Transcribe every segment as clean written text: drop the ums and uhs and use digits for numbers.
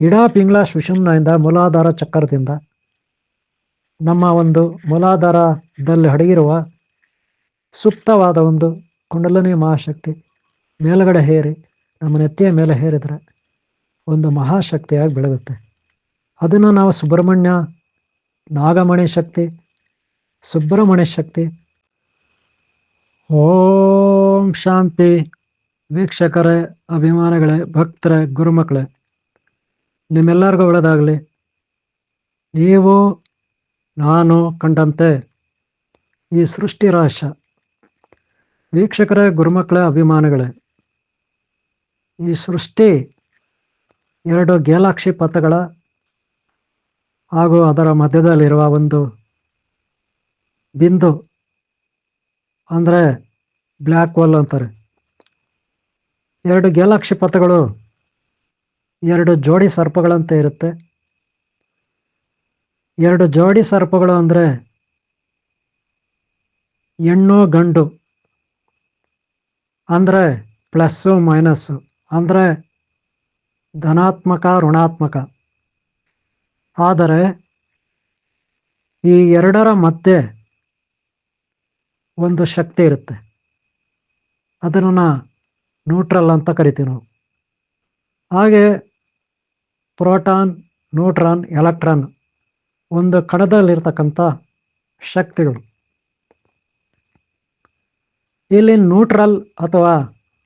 ಇಡಾ ಪಿಂಗ್ಳ ಸುಷುಮ್ನೆಯಿಂದ ಮೂಲಾಧಾರ ಚಕ್ರದಿಂದ ನಮ್ಮ ಒಂದು ಮೂಲಾಧಾರದಲ್ಲಿ ಅಡಗಿರುವ ಸುಪ್ತವಾದ ಒಂದು ಕುಂಡಲಿನಿ ಮಹಾಶಕ್ತಿ ಮೇಲುಗಡೆ ಹೇರಿ ನಮ್ಮ ನೆತ್ತಿಯ ಮೇಲೆ ಹೇರಿದರೆ ಒಂದು ಮಹಾಶಕ್ತಿಯಾಗಿ ಬೆಳೆಯುತ್ತೆ. ಅದನ್ನು ನಾವು ಸುಬ್ರಹ್ಮಣ್ಯ, ನಾಗಮಣಿ ಶಕ್ತಿ, ಸುಬ್ರಹ್ಮಣ್ಯ ಶಕ್ತಿ. ಓಂ ಶಾಂತಿ. ವೀಕ್ಷಕರೇ, ಅಭಿಮಾನಿಗಳೇ, ಭಕ್ತರೇ, ಗುರುಮಕ್ಕಳೇ, ನಿಮ್ಮೆಲ್ಲರಿಗೂ ಒಳ್ಳೆಯದಾಗಲಿ. ನೀವು ನಾನು ಕಂಡಂತೆ ಈ ಸೃಷ್ಟಿ ರಹಸ್ಯ. ವೀಕ್ಷಕರೇ, ಗುರುಮಕ್ಕಳೇ, ಅಭಿಮಾನಿಗಳೇ, ಈ ಸೃಷ್ಟಿ 2 ಗ್ಯಾಲಕ್ಸಿ ಪಥಗಳ ಹಾಗೂ ಅದರ ಮಧ್ಯದಲ್ಲಿರುವ ಒಂದು ಬಿಂದು ಅಂದರೆ ಬ್ಲ್ಯಾಕ್ ಹೋಲ್ ಅಂತಾರೆ. 2 ಗ್ಯಾಲಕ್ಸಿ ಪಥಗಳು 2 ಜೋಡಿ ಸರ್ಪಗಳಂತೆ ಇರುತ್ತೆ. 2 ಜೋಡಿ ಸರ್ಪಗಳು ಅಂದರೆ ಹೆಣ್ಣು ಗಂಡು, ಅಂದರೆ ಪ್ಲಸ್ಸು ಮೈನಸ್ಸು, ಅಂದರೆ ಧನಾತ್ಮಕ ಋಣಾತ್ಮಕ. ಆದರೆ ಈ ಎರಡರ ಮಧ್ಯೆ ಒಂದು ಶಕ್ತಿ ಇರುತ್ತೆ. ಅದನ್ನು ನ್ಯೂಟ್ರಲ್ ಅಂತ ಕರಿತೀವಿ ನಾವು. ಹಾಗೆ ಪ್ರೋಟಾನ್, ನ್ಯೂಟ್ರಾನ್, ಎಲೆಕ್ಟ್ರಾನ್ ಒಂದು ಕಣದಲ್ಲಿರ್ತಕ್ಕಂಥ ಶಕ್ತಿಗಳು. ಇಲ್ಲಿ ನ್ಯೂಟ್ರಲ್ ಅಥವಾ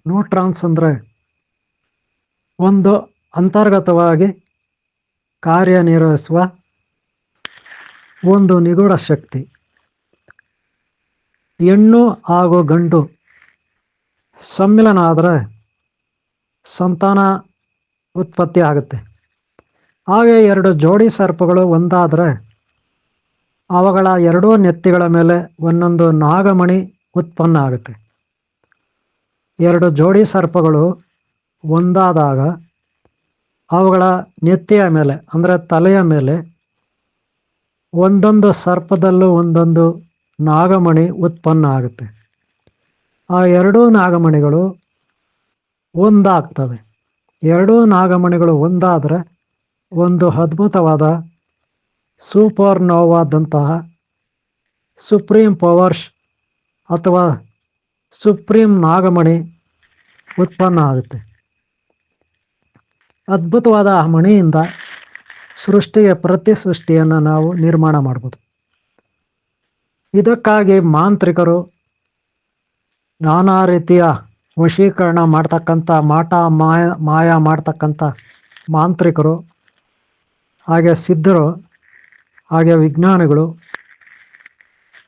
ನ್ಯೂಟ್ರಾನ್ಸ್ ಅಂದರೆ ಒಂದು ಅಂತರ್ಗತವಾಗಿ ಕಾರ್ಯನಿರ್ವಹಿಸುವ ಒಂದು ನಿಗೂಢ ಶಕ್ತಿ. ಹೆಣ್ಣು ಹಾಗೂ ಗಂಡು ಸಮ್ಮಿಲನ ಆದರೆ ಸಂತಾನ ಉತ್ಪತ್ತಿ ಆಗುತ್ತೆ. ಹಾಗೆ 2 ಜೋಡಿ ಸರ್ಪಗಳು ಒಂದಾದರೆ ಅವುಗಳ 2 ನೆತ್ತಿಗಳ ಮೇಲೆ ಒಂದೊಂದು ನಾಗಮಣಿ ಉತ್ಪನ್ನ ಆಗುತ್ತೆ. 2 ಜೋಡಿ ಸರ್ಪಗಳು ಒಂದಾದಾಗ ಅವುಗಳ ನೆತ್ತಿಯ ಮೇಲೆ ಅಂದರೆ ತಲೆಯ ಮೇಲೆ ಒಂದೊಂದು ಸರ್ಪದಲ್ಲೂ ಒಂದೊಂದು ನಾಗಮಣಿ ಉತ್ಪನ್ನ ಆಗುತ್ತೆ. ಆ 2 ನಾಗಮಣಿಗಳು ಒಂದಾಗ್ತವೆ. 2 ನಾಗಮಣಿಗಳು ಒಂದಾದರೆ ಒಂದು ಅದ್ಭುತವಾದ ಸೂಪರ್ನೋವಾದಂತಹ ಸುಪ್ರೀಂ ಪವರ್ಸ್ ಅಥವಾ ಸುಪ್ರೀಂ ನಾಗಮಣಿ ಉತ್ಪನ್ನ ಆಗುತ್ತೆ. ಅದ್ಭುತವಾದ ಆ ಮಣಿಯಿಂದ ಸೃಷ್ಟಿಯ ಪ್ರತಿ ಸೃಷ್ಟಿಯನ್ನು ನಾವು ನಿರ್ಮಾಣ ಮಾಡ್ಬೋದು. ಇದಕ್ಕಾಗಿ ಮಾಂತ್ರಿಕರು ನಾನಾ ರೀತಿಯ ವಶೀಕರಣ ಮಾಡ್ತಕ್ಕಂಥ ಮಾಯ ಮಾಡ್ತಕ್ಕಂಥ ಮಾಂತ್ರಿಕರು, ಹಾಗೆ ಸಿದ್ಧರು, ಹಾಗೆ ವಿಜ್ಞಾನಿಗಳು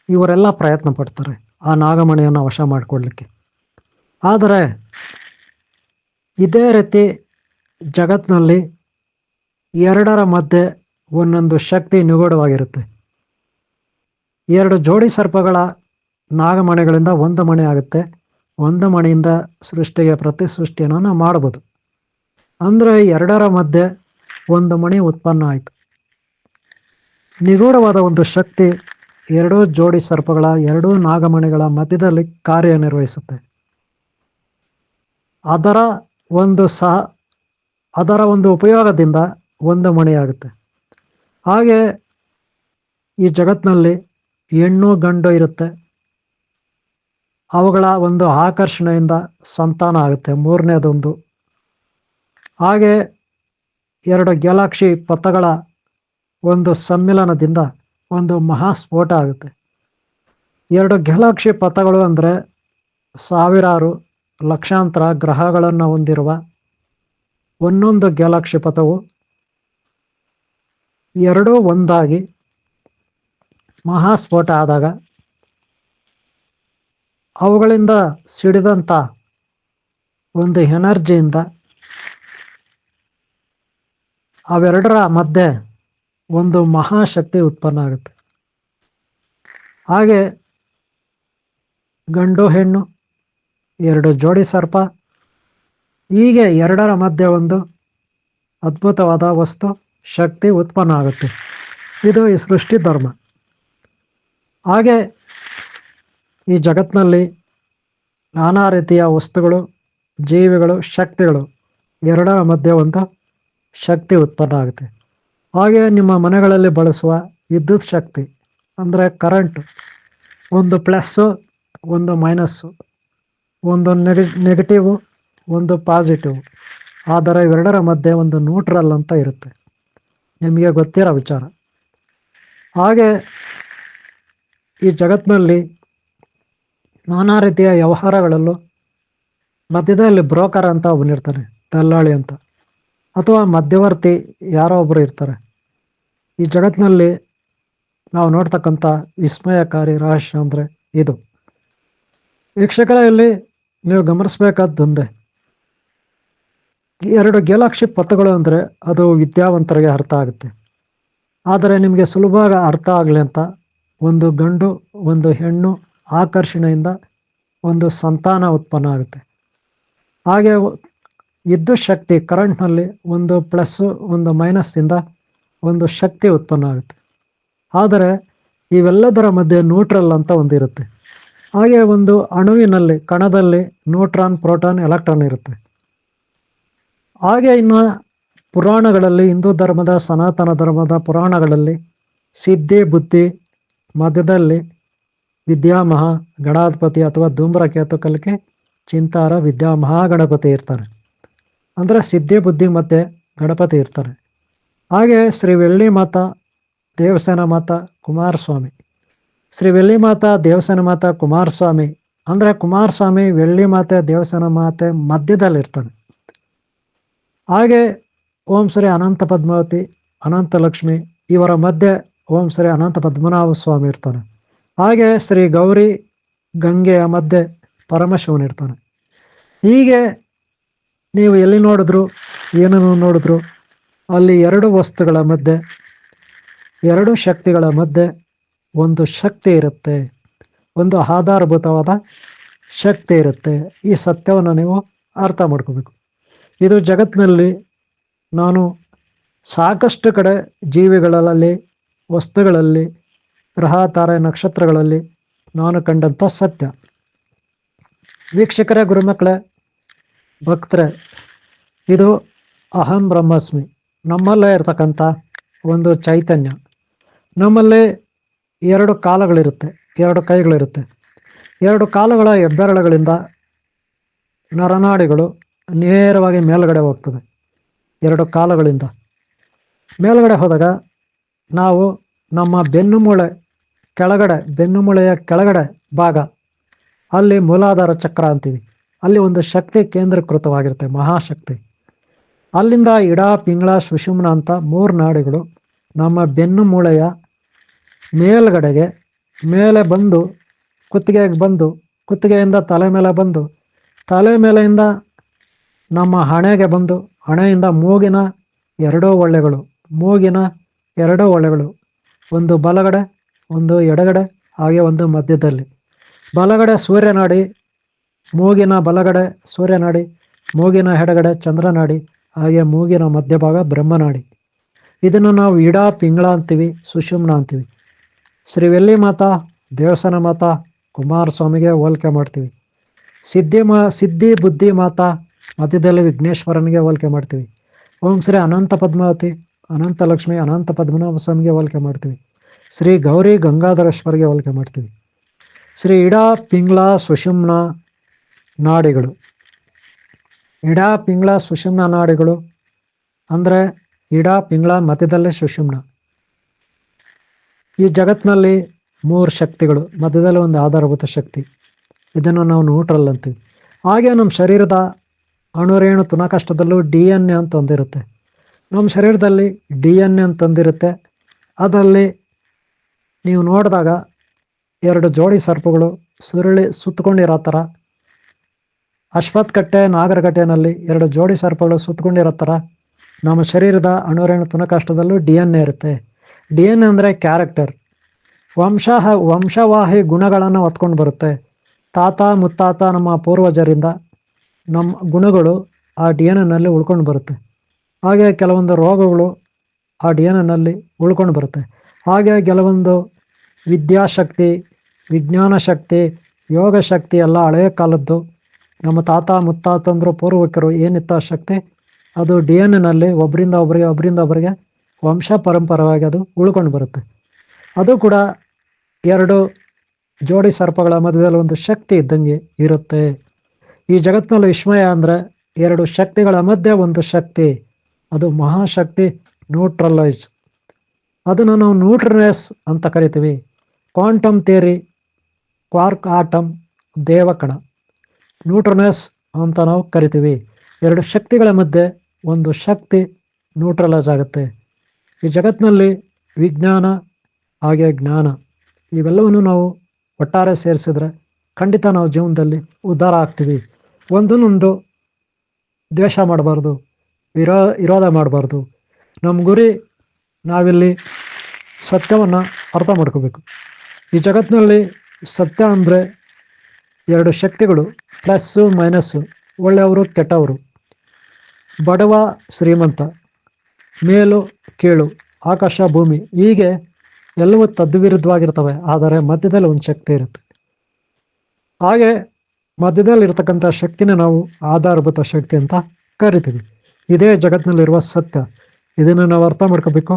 ಇವರೆಲ್ಲ ಪ್ರಯತ್ನ ಪಡ್ತಾರೆ ಆ ನಾಗಮಣಿಯನ್ನು ವಶ ಮಾಡಿಕೊಳ್ಳಲಿಕ್ಕೆ. ಆದರೆ ಇದೇ ರೀತಿ ಜಗತ್ತಿನಲ್ಲಿ 2ರ ಮಧ್ಯೆ ಒಂದೊಂದು ಶಕ್ತಿ ನಿಗೂಢವಾಗಿರುತ್ತೆ. 2 ಜೋಡಿ ಸರ್ಪಗಳ ನಾಗಮಣಿಗಳಿಂದ ಒಂದು ಮಣಿ ಆಗುತ್ತೆ. ಒಂದು ಮಣಿಯಿಂದ ಸೃಷ್ಟಿಗೆ ಪ್ರತಿ ಸೃಷ್ಟಿಯನ್ನು ನಾವು ಮಾಡ್ಬೋದು. ಅಂದರೆ 2ರ ಮಧ್ಯೆ ಒಂದು ಮಣಿ ಉತ್ಪನ್ನ ಆಯಿತು. ನಿಗೂಢವಾದ ಒಂದು ಶಕ್ತಿ 2 ಜೋಡಿ ಸರ್ಪಗಳ 2 ನಾಗಮಣಿಗಳ ಮಧ್ಯದಲ್ಲಿ ಕಾರ್ಯನಿರ್ವಹಿಸುತ್ತೆ. ಅದರ ಒಂದು ಉಪಯೋಗದಿಂದ ಒಂದು ಮಣಿಯಾಗುತ್ತೆ. ಹಾಗೆ ಈ ಜಗತ್ತಿನಲ್ಲಿ ಹೆಣ್ಣು ಗಂಡು ಇರುತ್ತೆ. ಅವುಗಳ ಒಂದು ಆಕರ್ಷಣೆಯಿಂದ ಸಂತಾನ ಆಗುತ್ತೆ, 3ನೇದೊಂದು. ಹಾಗೆ 2 ಗ್ಯಾಲಕ್ಸಿ ಪಥಗಳ ಒಂದು ಸಮ್ಮಿಲನದಿಂದ ಒಂದು ಮಹಾಸ್ಫೋಟ ಆಗುತ್ತೆ. 2 ಗ್ಯಾಲಕ್ಸಿ ಪಥಗಳು ಅಂದರೆ ಸಾವಿರಾರು ಲಕ್ಷಾಂತರ ಗ್ರಹಗಳನ್ನು ಹೊಂದಿರುವ ಒಂದೊಂದು ಗ್ಯಾಲಕ್ಸಿ ಪಥವು 2 ಒಂದಾಗಿ ಮಹಾಸ್ಫೋಟ ಆದಾಗ ಅವುಗಳಿಂದ ಸಿಡಿದಂಥ ಒಂದು ಎನರ್ಜಿಯಿಂದ ಅವೆರಡರ ಮಧ್ಯೆ ಒಂದು ಮಹಾಶಕ್ತಿ ಉತ್ಪನ್ನ ಆಗುತ್ತೆ. ಹಾಗೆ ಗಂಡು ಹೆಣ್ಣು 2 ಜೋಡಿ ಸರ್ಪ, ಹೀಗೆ 2ರ ಮಧ್ಯೆ ಒಂದು ಅದ್ಭುತವಾದ ವಸ್ತು ಶಕ್ತಿ ಉತ್ಪನ್ನ ಆಗುತ್ತೆ. ಇದು ಈ ಸೃಷ್ಟಿ ಧರ್ಮ. ಹಾಗೆ ಈ ಜಗತ್ತಿನಲ್ಲಿ ನಾನಾ ರೀತಿಯ ವಸ್ತುಗಳು, ಜೀವಿಗಳು, ಶಕ್ತಿಗಳು 2ರ ಮಧ್ಯೆ ಒಂದು ಶಕ್ತಿ ಉತ್ಪನ್ನ ಆಗುತ್ತೆ. ಹಾಗೆ ನಿಮ್ಮ ಮನೆಗಳಲ್ಲಿ ಬಳಸುವ ವಿದ್ಯುತ್ ಶಕ್ತಿ ಅಂದರೆ ಕರೆಂಟ್, ಒಂದು ಪ್ಲಸ್ಸು ಒಂದು ಮೈನಸ್ಸು, ಒಂದು ನೆಗೆಟಿವ್ ಒಂದು ಪಾಸಿಟಿವ್, ಆದರೆ ಇವೆರಡರ ಮಧ್ಯೆ ಒಂದು ನ್ಯೂಟ್ರಲ್ ಅಂತ ಇರುತ್ತೆ, ನಿಮಗೆ ಗೊತ್ತಿರೋ ವಿಚಾರ. ಹಾಗೆ ಈ ಜಗತ್ತಿನಲ್ಲಿ ನಾನಾ ರೀತಿಯ ವ್ಯವಹಾರಗಳಲ್ಲೂ ಮಧ್ಯದಲ್ಲಿ ಬ್ರೋಕರ್ ಅಂತ ಒಬ್ಬನಿರ್ತಾನೆ, ದಲ್ಲಾಳಿ ಅಂತ, ಅಥವಾ ಮಧ್ಯವರ್ತಿ ಯಾರೋ ಒಬ್ಬರು ಇರ್ತಾರೆ. ಈ ಜಗತ್ತಿನಲ್ಲಿ ನಾವು ನೋಡ್ತಕ್ಕಂಥ ವಿಸ್ಮಯಕಾರಿ ರಹಸ್ಯ ಅಂದರೆ ಇದು. ವೀಕ್ಷಕರಲ್ಲಿ ನೀವು ಗಮನಿಸಬೇಕಾದ್ದೊಂದೇ, 2 ಗ್ಯಾಲಕ್ಸಿ ಪಥಗಳು ಅಂದರೆ ಅದು ವಿದ್ಯಾವಂತರಿಗೆ ಅರ್ಥ ಆಗುತ್ತೆ. ಆದರೆ ನಿಮಗೆ ಸುಲಭವಾಗಿ ಅರ್ಥ ಆಗಲಿ ಅಂತ ಒಂದು ಗಂಡು ಒಂದು ಹೆಣ್ಣು ಆಕರ್ಷಣೆಯಿಂದ ಒಂದು ಸಂತಾನ ಉತ್ಪನ್ನ ಆಗುತ್ತೆ. ಹಾಗೆ ವಿದ್ಯುತ್ ಶಕ್ತಿ ಕರೆಂಟ್ನಲ್ಲಿ ಒಂದು ಪ್ಲಸ್ಸು ಒಂದು ಮೈನಸ್ಸಿಂದ ಒಂದು ಶಕ್ತಿ ಉತ್ಪನ್ನ ಆಗುತ್ತೆ. ಆದರೆ ಇವೆಲ್ಲದರ ಮಧ್ಯೆ ನ್ಯೂಟ್ರಲ್ ಅಂತ ಒಂದಿರುತ್ತೆ. ಹಾಗೆ ಒಂದು ಅಣುವಿನಲ್ಲಿ ಕಣದಲ್ಲಿ ನ್ಯೂಟ್ರಾನ್, ಪ್ರೋಟಾನ್, ಎಲೆಕ್ಟ್ರಾನ್ ಇರುತ್ತೆ. ಹಾಗೆ ಇನ್ನು ಪುರಾಣಗಳಲ್ಲಿ, ಹಿಂದೂ ಧರ್ಮದ ಸನಾತನ ಧರ್ಮದ ಪುರಾಣಗಳಲ್ಲಿ ಸಿದ್ಧಿ ಬುದ್ಧಿ ಮಧ್ಯದಲ್ಲಿ ವಿದ್ಯಾಮಹ ಗಣಾಧಿಪತಿ ಅಥವಾ ಧೂಮ್ರಕೇತು ಕಲಿಕೆ ಚಿಂತಾರ ವಿದ್ಯಾಮಹಾಗಣಪತಿ ಇರ್ತಾರೆ. ಅಂದರೆ ಸಿದ್ಧಿ ಬುದ್ಧಿ ಮಧ್ಯೆ ಗಣಪತಿ ಇರ್ತಾರೆ. ಹಾಗೆ ಶ್ರೀ ವೆಳ್ಳಿ ಮಾತಾ ದೇವಸೇನ ಮಾತಾ ಕುಮಾರಸ್ವಾಮಿ, ಶ್ರೀ ವೆಳ್ಳಿ ಮಾತಾ ದೇವಸೇನ ಮಾತಾ ಕುಮಾರಸ್ವಾಮಿ ಅಂದರೆ ಕುಮಾರಸ್ವಾಮಿ ವೆಳ್ಳಿ ಮಾತೆ ದೇವಸೇನ ಮಾತೆ ಮಧ್ಯದಲ್ಲಿರ್ತಾನೆ. ಹಾಗೆ ಓಂ ಶ್ರೀ ಅನಂತ ಪದ್ಮಾವತಿ ಅನಂತ ಲಕ್ಷ್ಮಿ ಇವರ ಮಧ್ಯೆ ಓಂ ಶ್ರೀ ಅನಂತ ಪದ್ಮನಾಭ ಸ್ವಾಮಿ ಇರ್ತಾನೆ. ಹಾಗೆ ಶ್ರೀ ಗೌರಿ ಗಂಗೆಯ ಮಧ್ಯೆ ಪರಮಶಿವನಿರ್ತಾನೆ. ಹೀಗೆ ನೀವು ಎಲ್ಲಿ ನೋಡಿದ್ರು ಏನನ್ನು ನೋಡಿದ್ರು ಅಲ್ಲಿ 2 ವಸ್ತುಗಳ ಮಧ್ಯೆ 2 ಶಕ್ತಿಗಳ ಮಧ್ಯೆ ಒಂದು ಶಕ್ತಿ ಇರುತ್ತೆ, ಒಂದು ಆಧಾರಭೂತವಾದ ಶಕ್ತಿ ಇರುತ್ತೆ. ಈ ಸತ್ಯವನ್ನು ನೀವು ಅರ್ಥ ಮಾಡ್ಕೋಬೇಕು. ಇದು ಜಗತ್ತಿನಲ್ಲಿ ನಾನು ಸಾಕಷ್ಟು ಕಡೆ ಜೀವಿಗಳಲ್ಲಿ, ವಸ್ತುಗಳಲ್ಲಿ, ಗ್ರಹ ತಾರೆ ನಕ್ಷತ್ರಗಳಲ್ಲಿ ನಾನು ಕಂಡಂಥ ಸತ್ಯ. ವೀಕ್ಷಕರೇ, ಗುರುಮಕ್ಕಳೇ, ಭಕ್ತರೇ, ಇದು ಅಹಂ ಬ್ರಹ್ಮಾಸ್ಮಿ ನಮ್ಮಲ್ಲೇ ಇರ್ತಕ್ಕಂಥ ಒಂದು ಚೈತನ್ಯ. ನಮ್ಮಲ್ಲಿ 2 ಕಾಲುಗಳಿರುತ್ತೆ, 2 ಕೈಗಳಿರುತ್ತೆ. 2 ಕಾಲುಗಳ ಹೆಬ್ಬೆರಳುಗಳಿಂದ ನರನಾಡಿಗಳು ನೇರವಾಗಿ ಮೇಲ್ಗಡೆ ಹೋಗ್ತದೆ. 2 ಕಾಲುಗಳಿಂದ ಮೇಲ್ಗಡೆ ಹೋದಾಗ ನಾವು ನಮ್ಮ ಬೆನ್ನುಮೂಳೆ ಕೆಳಗಡೆ, ಬೆನ್ನುಮೂಳೆಯ ಕೆಳಗಡೆ ಭಾಗ, ಅಲ್ಲಿ ಮೂಲಾಧಾರ ಚಕ್ರ ಅಂತೀವಿ. ಅಲ್ಲಿ ಒಂದು ಶಕ್ತಿ ಕೇಂದ್ರೀಕೃತವಾಗಿರುತ್ತೆ, ಮಹಾಶಕ್ತಿ. ಅಲ್ಲಿಂದ ಇಡ, ಪಿಂಗಳ, ಸುಷುಮ್ನ ಅಂತ 3 ನಾಡಿಗಳು ನಮ್ಮ ಬೆನ್ನುಮೂಳೆಯ ಮೇಲ್ಗಡೆಗೆ ಮೇಲೆ ಬಂದು ಕುತ್ತಿಗೆಗೆ ಬಂದು, ಕುತ್ತಿಗೆಯಿಂದ ತಲೆ ಮೇಲೆ ಬಂದು, ತಲೆ ಮೇಲೆಯಿಂದ ನಮ್ಮ ಹಣೆಗೆ ಬಂದು, ಹಣೆಯಿಂದ ಮೂಗಿನ 2 ಹೊಳ್ಳೆಗಳು, ಮೂಗಿನ 2 ಹೊಳ್ಳೆಗಳು, ಒಂದು ಬಲಗಡೆ ಒಂದು ಎಡಗಡೆ, ಹಾಗೆ ಒಂದು ಮಧ್ಯದಲ್ಲಿ. ಬಲಗಡೆ ಸೂರ್ಯನಾಡಿ, ಮೂಗಿನ ಬಲಗಡೆ ಸೂರ್ಯನಾಡಿ, ಮೂಗಿನ ಎಡಗಡೆ ಚಂದ್ರನಾಡಿ, ಹಾಗೆ ಮೂಗಿನ ಮಧ್ಯಭಾಗ ಬ್ರಹ್ಮನಾಡಿ. ಇದನ್ನು ನಾವು ಇಡ, ಪಿಂಗಳ ಅಂತೀವಿ, ಸುಷುಮ್ನ ಅಂತೀವಿ. ಶ್ರೀ ವೆಳ್ಳಿ ಮಾತಾ ದೇವಸೇನ ಮಾತಾ ಕುಮಾರಸ್ವಾಮಿಗೆ ಹೋಲಿಕೆ ಮಾಡ್ತೀವಿ. ಸಿದ್ಧಿ ಬುದ್ಧಿ ಮಾತಾ ಮಧ್ಯದಲ್ಲಿ ವಿಘ್ನೇಶ್ವರನಿಗೆ ಹೋಲಿಕೆ ಮಾಡ್ತೀವಿ. ಓಂ ಶ್ರೀ ಅನಂತ ಪದ್ಮಾವತಿ ಅನಂತ ಲಕ್ಷ್ಮಿ ಅನಂತ ಪದ್ಮನಾಭ ಸ್ವಾಮಿಗೆ ಹೋಲಿಕೆ ಮಾಡ್ತೀವಿ. ಶ್ರೀ ಗೌರಿ ಗಂಗಾಧರೇಶ್ವರಿಗೆ ಹೋಲಿಕೆ ಮಾಡ್ತೀವಿ. ಶ್ರೀ ಇಡ, ಪಿಂಗಳ, ಸುಷುಮ್ನ ನಾಡಿಗಳು, ಇಡ, ಪಿಂಗಳ, ಸುಷುಮ್ನ ನಾಡಿಗಳು ಅಂದರೆ ಇಡ, ಪಿಂಗಳ, ಮಧ್ಯದಲ್ಲಿ ಸುಷುಮ್ನ. ಈ ಜಗತ್ತಿನಲ್ಲಿ 3 ಶಕ್ತಿಗಳು, ಮಧ್ಯದಲ್ಲಿ ಒಂದು ಆಧಾರಭೂತ ಶಕ್ತಿ. ಇದನ್ನು ನಾವು ನ್ಯೂಟ್ರಲ್ ಅಂತೀವಿ. ಹಾಗೆ ನಮ್ಮ ಶರೀರದ ಅಣುರೇಣು ತುನಕಷ್ಟದಲ್ಲೂ DNA ಅಂತ ಒಂದಿರುತ್ತೆ. ನಮ್ಮ ಶರೀರದಲ್ಲಿ DNA ಅಂತಂದಿರುತ್ತೆ. ಅದರಲ್ಲಿ ನೀವು ನೋಡಿದಾಗ 2 ಜೋಡಿ ಸರ್ಪಗಳು ಸುತ್ತಕೊಂಡಿರೋ ಥರ, ಅಶ್ವತ್ಥಕಟ್ಟೆ ನಾಗರಕಟ್ಟೆನಲ್ಲಿ 2 ಜೋಡಿ ಸರ್ಪಗಳು ಸುತ್ತಕೊಂಡಿರೋ ಥರ ನಮ್ಮ ಶರೀರದ ಅಣುರೇಣು ತುನಕಾಷ್ಟದಲ್ಲೂ DNA ಇರುತ್ತೆ. DNA ಅಂದರೆ ಕ್ಯಾರೆಕ್ಟರ್, ವಂಶವಾಹಿ ಗುಣಗಳನ್ನು ಹೊತ್ಕೊಂಡು ಬರುತ್ತೆ. ತಾತ ಮುತ್ತಾತ ನಮ್ಮ ಪೂರ್ವಜರಿಂದ ನಮ್ಮ ಗುಣಗಳು ಆ DNA ಉಳ್ಕೊಂಡು ಬರುತ್ತೆ. ಹಾಗೆ ಕೆಲವೊಂದು ರೋಗಗಳು ಆ DNA ಉಳ್ಕೊಂಡು ಬರುತ್ತೆ. ಹಾಗೆ ಕೆಲವೊಂದು ವಿದ್ಯಾಶಕ್ತಿ, ವಿಜ್ಞಾನ ಶಕ್ತಿ, ಯೋಗ ಶಕ್ತಿ ಎಲ್ಲ ಹಳೆಯ ಕಾಲದ್ದು ನಮ್ಮ ತಾತ ಮುತ್ತಾತಂದ್ರು ಪೂರ್ವಕರು ಏನಿತ್ತ ಶಕ್ತಿ ಅದು DNA ಒಬ್ಬರಿಂದ ಒಬ್ಬರಿಗೆ ವಂಶ ಪರಂಪರವಾಗಿ ಅದು ಉಳ್ಕೊಂಡು ಬರುತ್ತೆ. ಅದು ಕೂಡ ಎರಡು ಜೋಡಿ ಸರ್ಪಗಳ ಮಧ್ಯದಲ್ಲಿ ಒಂದು ಶಕ್ತಿ ಇದ್ದಂಗೆ ಇರುತ್ತೆ. ಈ ಜಗತ್ತಿನಲ್ಲಿ ವಿಸ್ಮಯ ಅಂದರೆ ಎರಡು ಶಕ್ತಿಗಳ ಮಧ್ಯೆ ಒಂದು ಶಕ್ತಿ, ಅದು ಮಹಾಶಕ್ತಿ ನ್ಯೂಟ್ರಲೈಸ್. ಅದನ್ನು ನಾವು ನ್ಯೂಟ್ರನೆಸ್ ಅಂತ ಕರಿತೀವಿ. ಕ್ವಾಂಟಮ್ ಥಿಯರಿ, ಕ್ವಾರ್ಕ್ ಆಟಮ್, ದೇವಕಣ, ನ್ಯೂಟ್ರನೆಸ್ ಅಂತ ನಾವು ಕರಿತೀವಿ. ಎರಡು ಶಕ್ತಿಗಳ ಮಧ್ಯೆ ಒಂದು ಶಕ್ತಿ ನ್ಯೂಟ್ರಲೈಸ್ ಆಗುತ್ತೆ. ಈ ಜಗತ್ತಿನಲ್ಲಿ ವಿಜ್ಞಾನ ಹಾಗೆ ಜ್ಞಾನ ಇವೆಲ್ಲವನ್ನು ನಾವು ಒಟ್ಟಾರೆ ಸೇರಿಸಿದ್ರೆ ಖಂಡಿತ ನಾವು ಜೀವನದಲ್ಲಿ ಉದ್ಧಾರ ಆಗ್ತೀವಿ. ಒಂದನ್ನೊಂದು ದ್ವೇಷ ಮಾಡಬಾರ್ದು, ವಿರೋಧ ಮಾಡಬಾರ್ದು. ನಮ್ಮ ಗುರಿ ನಾವಿಲ್ಲಿ ಸತ್ಯವನ್ನು ಅರ್ಥ ಮಾಡ್ಕೋಬೇಕು. ಈ ಜಗತ್ತಿನಲ್ಲಿ ಸತ್ಯ ಅಂದರೆ ಎರಡು ಶಕ್ತಿಗಳು, ಪ್ಲಸ್ಸು ಮೈನಸ್ಸು, ಒಳ್ಳೆಯವರು ಕೆಟ್ಟವರು, ಬಡವ ಶ್ರೀಮಂತ, ಮೇಲು ಕೀಳು, ಆಕಾಶ ಭೂಮಿ, ಹೀಗೆ ಎಲ್ಲವೂ ತದ್ವಿರುದ್ಧವಾಗಿರ್ತವೆ. ಆದರೆ ಮಧ್ಯದಲ್ಲಿ ಒಂದು ಶಕ್ತಿ ಇರುತ್ತೆ. ಹಾಗೆ ಮಧ್ಯದಲ್ಲಿ ಇರ್ತಕ್ಕಂಥ ಶಕ್ತಿನ ನಾವು ಆಧಾರಭೂತ ಶಕ್ತಿ ಅಂತ ಕರಿತೀವಿ. ಇದೇ ಜಗತ್ತಿನಲ್ಲಿರುವ ಸತ್ಯ. ಇದನ್ನು ನಾವು ಅರ್ಥ ಮಾಡ್ಕೋಬೇಕು.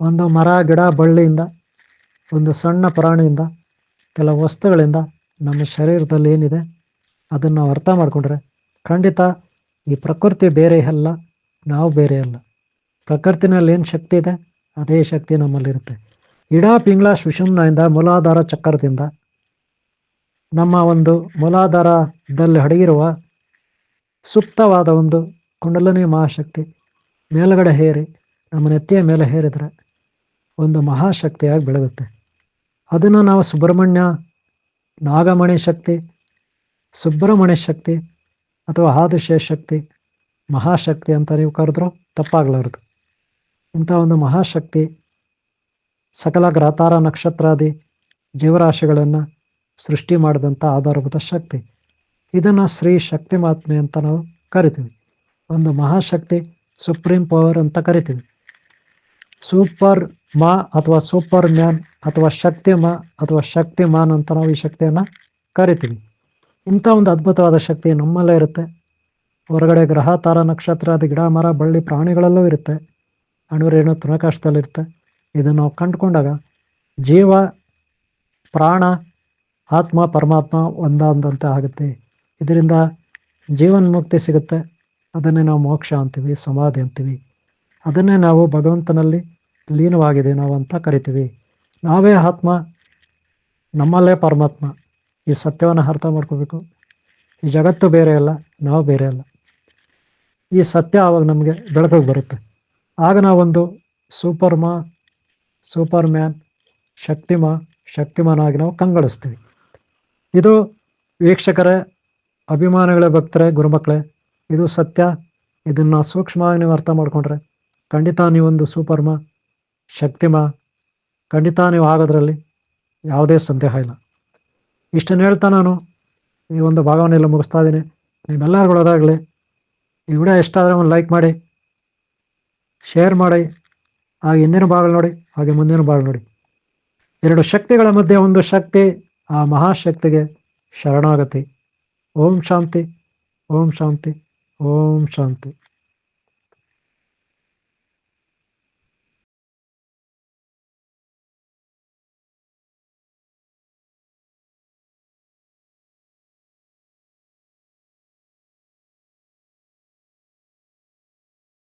ಒಂದು ಮರ, ಗಿಡ, ಬಳ್ಳಿಯಿಂದ, ಒಂದು ಸಣ್ಣ ಪ್ರಾಣಿಯಿಂದ, ಕೆಲವು ವಸ್ತುಗಳಿಂದ ನಮ್ಮ ಶರೀರದಲ್ಲಿ ಏನಿದೆ ಅದನ್ನು ನಾವು ಅರ್ಥ ಮಾಡಿಕೊಂಡ್ರೆ ಖಂಡಿತ ಈ ಪ್ರಕೃತಿ ಬೇರೆ ಅಲ್ಲ, ನಾವು ಬೇರೆ ಅಲ್ಲ. ಪ್ರಕೃತಿನಲ್ಲಿ ಏನು ಶಕ್ತಿ ಇದೆ ಅದೇ ಶಕ್ತಿ ನಮ್ಮಲ್ಲಿರುತ್ತೆ. ಇಡಾ ಪಿಂಗಳ ಸುಷುಮ್ನೆಯಿಂದ ಮೂಲಾಧಾರ ಚಕ್ರದಿಂದ ನಮ್ಮ ಒಂದು ಮೂಲಾಧಾರದಲ್ಲಿ ಅಡಗಿರುವ ಸುಪ್ತವಾದ ಒಂದು ಕುಂಡಲಿನಿ ಮಹಾಶಕ್ತಿ ಮೇಲುಗಡೆ ಹೇರಿ ನಮ್ಮ ನೆತ್ತಿಯ ಮೇಲೆ ಹೇರಿದರೆ ಒಂದು ಮಹಾಶಕ್ತಿಯಾಗಿ ಬೆಳೆಯುತ್ತೆ. ಅದನ್ನು ನಾವು ಸುಬ್ರಹ್ಮಣ್ಯ, ನಾಗಮಣಿ ಶಕ್ತಿ, ಸುಬ್ರಹ್ಮಣ್ಯ ಶಕ್ತಿ ಅಥವಾ ಆದಿಶೇಷ ಶಕ್ತಿ, ಮಹಾಶಕ್ತಿ ಅಂತ ನೀವು ಕರೆದ್ರೂ ತಪ್ಪಾಗಲಾರದು. ಇಂಥ ಒಂದು ಮಹಾಶಕ್ತಿ ಸಕಲ ಗ್ರಹತಾರ ನಕ್ಷತ್ರಾದಿ ಜೀವರಾಶಿಗಳನ್ನು ಸೃಷ್ಟಿ ಮಾಡಿದಂಥ ಆಧಾರಭೂತ ಶಕ್ತಿ. ಇದನ್ನು ಶ್ರೀ ಶಕ್ತಿ ಮಹಾತ್ಮೆ ಅಂತ ನಾವು ಕರಿತೀವಿ. ಒಂದು ಮಹಾಶಕ್ತಿ, ಸುಪ್ರೀಂ ಪವರ್ ಅಂತ ಕರಿತೀವಿ. ಸೂಪರ್ ಮಾ ಅಥವಾ ಸೂಪರ್ ಮ್ಯಾನ್ ಅಥವಾ ಶಕ್ತಿ ಮಾ ಅಥವಾ ಶಕ್ತಿಮಾನ್ ಅಂತ ನಾವು ಈ ಶಕ್ತಿಯನ್ನು ಕರಿತೀವಿ. ಇಂಥ ಒಂದು ಅದ್ಭುತವಾದ ಶಕ್ತಿ ನಮ್ಮಲ್ಲೇ ಇರುತ್ತೆ. ಹೊರಗಡೆ ಗ್ರಹ ತಾರ ನಕ್ಷತ್ರಾದಿ ಗಿಡ ಮರ ಬಳ್ಳಿ ಪ್ರಾಣಿಗಳಲ್ಲೂ ಇರುತ್ತೆ. ಅಣುರೇಣು ತೃಣಾಕಾಶದಲ್ಲಿರುತ್ತೆ. ಇದನ್ನು ನಾವು ಕಂಡುಕೊಂಡಾಗ ಜೀವ, ಪ್ರಾಣ, ಆತ್ಮ, ಪರಮಾತ್ಮ ಒಂದಾದಂತೆ ಆಗುತ್ತೆ. ಇದರಿಂದ ಜೀವನ್ ಮುಕ್ತಿ ಸಿಗುತ್ತೆ. ಅದನ್ನೇ ನಾವು ಮೋಕ್ಷ ಅಂತೀವಿ, ಸಮಾಧಿ ಅಂತೀವಿ. ಅದನ್ನೇ ನಾವು ಭಗವಂತನಲ್ಲಿ ಲೀನವಾಗಿದೆ ನಾವು ಅಂತ ಕರಿತೀವಿ. ನಾವೇ ಆತ್ಮ, ನಮ್ಮಲ್ಲೇ ಪರಮಾತ್ಮ. ಈ ಸತ್ಯವನ್ನು ಅರ್ಥ ಮಾಡ್ಕೋಬೇಕು. ಈ ಜಗತ್ತು ಬೇರೆ ಅಲ್ಲ, ನಾವು ಬೇರೆ ಅಲ್ಲ. ಈ ಸತ್ಯ ಆವಾಗ ನಮಗೆ ಬೆಳಕಿಗೆ ಬರುತ್ತೆ. ಆಗ ನಾವೊಂದು ಸೂಪರ್ ಮ್ಯಾನ್, ಶಕ್ತಿಮಾನ್ ಆಗಿ ನಾವು ಕಂಗೊಳಿಸ್ತೀವಿ. ಇದು ವೀಕ್ಷಕರೇ, ಅಭಿಮಾನಿಗಳೇ, ಭಕ್ತರೇ, ಗುರುಮಕ್ಕಳೇ, ಇದು ಸತ್ಯ. ಇದನ್ನು ಸೂಕ್ಷ್ಮವಾಗಿ ನೀವು ಅರ್ಥ ಮಾಡ್ಕೊಂಡ್ರೆ ಖಂಡಿತ ನೀವೊಂದು ಶಕ್ತಿಮ ಖಂಡಿತ ನೀವು ಆಗೋದ್ರಲ್ಲಿ ಯಾವುದೇ ಸಂದೇಹ ಇಲ್ಲ. ಇಷ್ಟನ್ನು ಹೇಳ್ತಾ ನಾನು ಈ ಒಂದು ಭಾಗವನ್ನೆಲ್ಲ ಮುಗಿಸ್ತಾ ಇದ್ದೀನಿ. ನಿಮ್ಮೆಲ್ಲರಿಗೊಳದಾಗಲಿ ಈ ವಿಡಿಯೋ ಇಷ್ಟ ಆದರೆ ಒಂದು ಲೈಕ್ ಮಾಡಿ, ಶೇರ್ ಮಾಡಿ. ಹಾಗೆ ಹಿಂದಿನ ಭಾಗಗಳು ನೋಡಿ, ಹಾಗೆ ಮುಂದಿನ ಭಾಗ ನೋಡಿ. ಎರಡು ಶಕ್ತಿಗಳ ಮಧ್ಯೆ ಒಂದು ಶಕ್ತಿ, ಆ ಮಹಾಶಕ್ತಿಗೆ ಶರಣಾಗತಿ. ಓಂ ಶಾಂತಿ, ಓಂ ಶಾಂತಿ, ಓಂ ಶಾಂತಿ.